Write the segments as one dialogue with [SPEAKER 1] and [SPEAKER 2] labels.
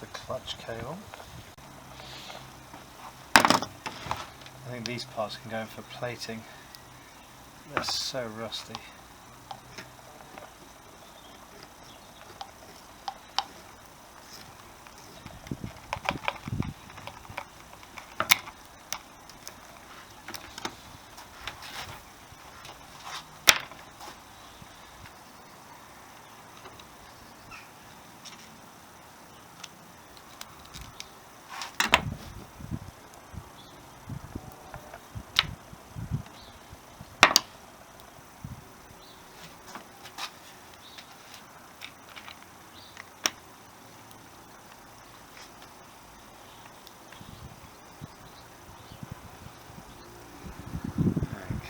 [SPEAKER 1] the clutch cable. I think these parts can go in for plating. They're so rusty.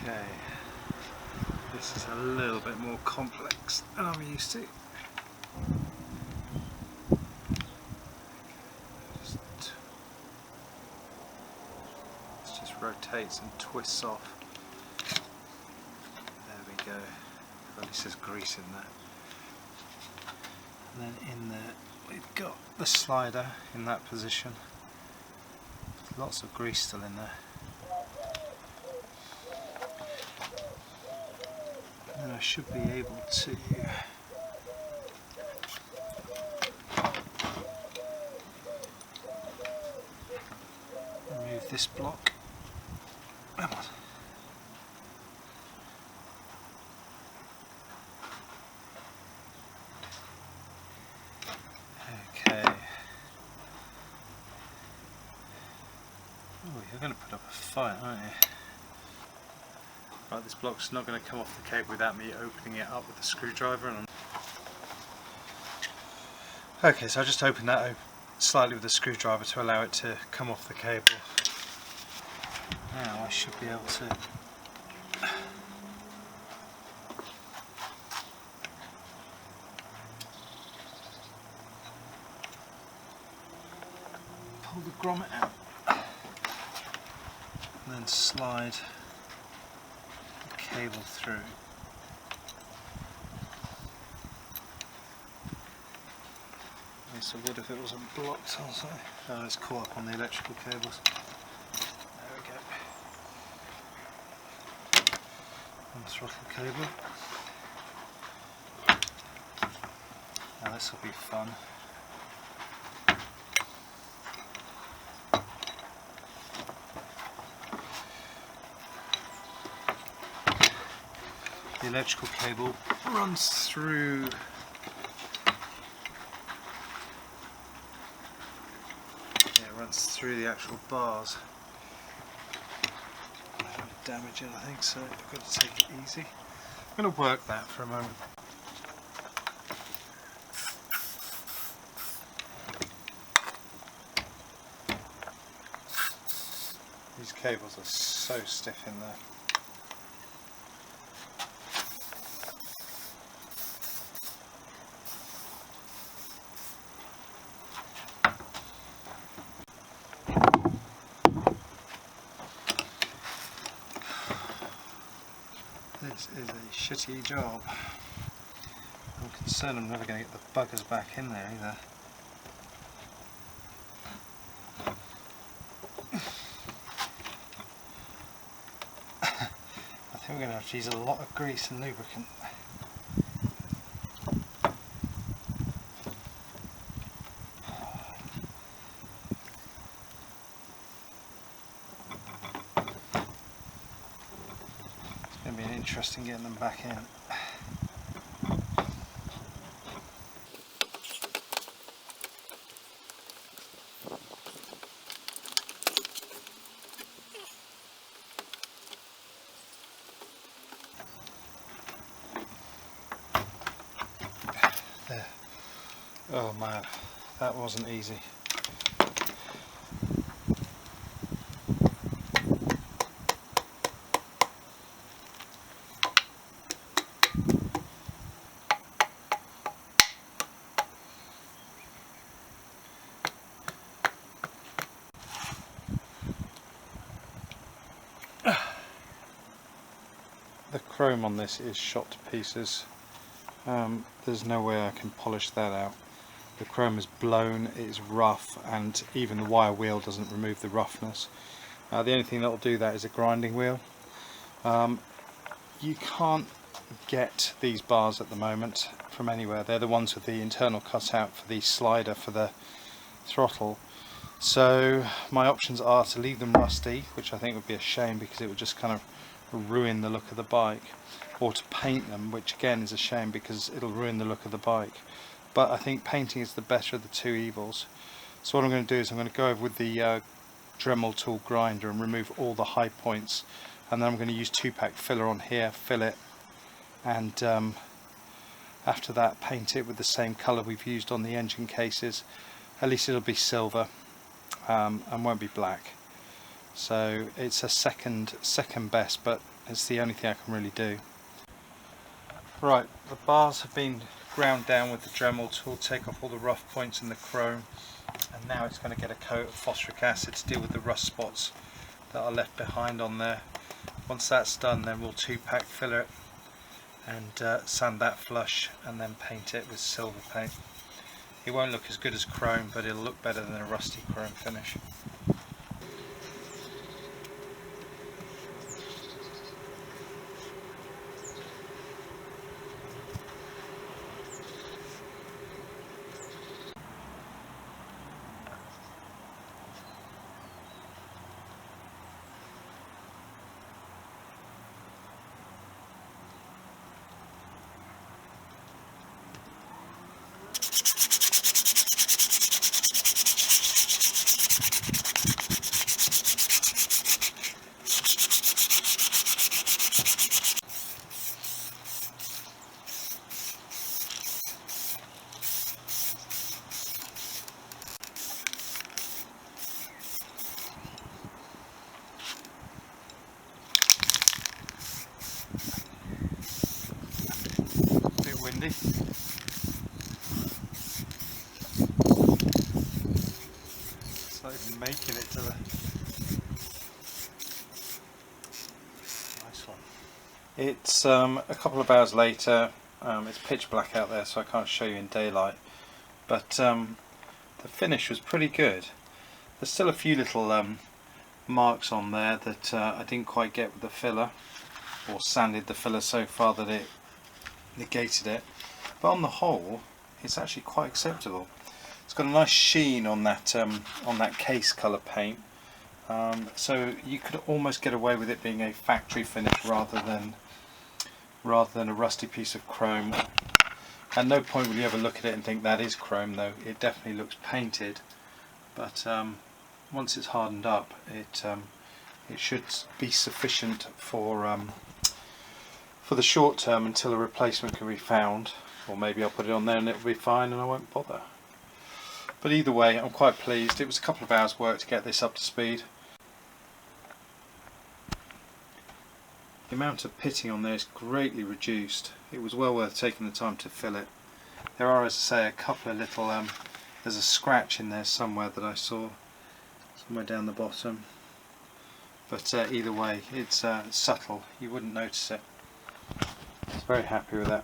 [SPEAKER 1] Okay, this is a little bit more complex than I'm used to. This just rotates and twists off. There we go. At least there's grease in there. And then in there we've got the slider in that position. Lots of grease still in there. And I should be able to remove this block. Come on. Okay. Oh, you're going to put up a fight, aren't you? Right, this block's not going to come off the cable without me opening it up with a screwdriver. Okay, so I just opened that slightly with a screwdriver to allow it to come off the cable. Now I should be able to pull the grommet out and then slide the cable through. So what if it wasn't blocked also? Oh, it's caught up on the electrical cables. There we go. And throttle cable. Now this will be fun. The electrical cable runs through the actual bars. I don't want to damage it, I think, so I've got to take it easy. I'm going to work that for a moment. These cables are so stiff in there. This is a shitty job. I'm concerned I'm never going to get the buggers back in there either. I think we're going to have to use a lot of grease and lubricant. It's going to be interesting getting them back in. There. Oh man, that wasn't easy. The chrome on this is shot to pieces. There's no way I can polish that out. The chrome is blown, it is rough, and even the wire wheel doesn't remove the roughness. The only thing that will do that is a grinding wheel. You can't get these bars at the moment from anywhere. They're the ones with the internal cutout for the slider for the throttle. So my options are to leave them rusty, which I think would be a shame because it would just kind of ruin the look of the bike, or to paint them, which again is a shame because it'll ruin the look of the bike. But I think painting is the better of the two evils. So what I'm going to do is I'm going to go over with the Dremel tool grinder and remove all the high points, and then I'm going to use 2-pack filler on here, fill it, and after that paint it with the same colour we've used on the engine cases. At least it'll be silver and won't be black. So it's a second best, but it's the only thing I can really do. Right, the bars have been ground down with the Dremel tool, take off all the rough points in the chrome, and now it's going to get a coat of phosphoric acid to deal with the rust spots that are left behind on there. Once that's done, then we'll 2-pack filler it and sand that flush, and then paint it with silver paint. It won't look as good as chrome, but it'll look better than a rusty chrome finish. Windy. It's not even making it to the nice one. It's a couple of hours later. It's pitch black out there, so I can't show you in daylight, but the finish was pretty good. There's still a few little marks on there that I didn't quite get with the filler, or sanded the filler so far that it negated it, but on the whole it's actually quite acceptable. It's got a nice sheen on that case colour paint, so you could almost get away with it being a factory finish rather than a rusty piece of chrome. At no point will you ever look at it and think that is chrome, though. It definitely looks painted, but once it's hardened up, it should be sufficient for the short term until a replacement can be found, or maybe I'll put it on there and it'll be fine and I won't bother. But either way, I'm quite pleased. It was a couple of hours work to get this up to speed. The amount of pitting on there is greatly reduced. It was well worth taking the time to fill it. There are, as I say, a couple of little, there's a scratch in there somewhere that I saw, somewhere down the bottom. But either way, it's subtle, you wouldn't notice it. Very happy with that.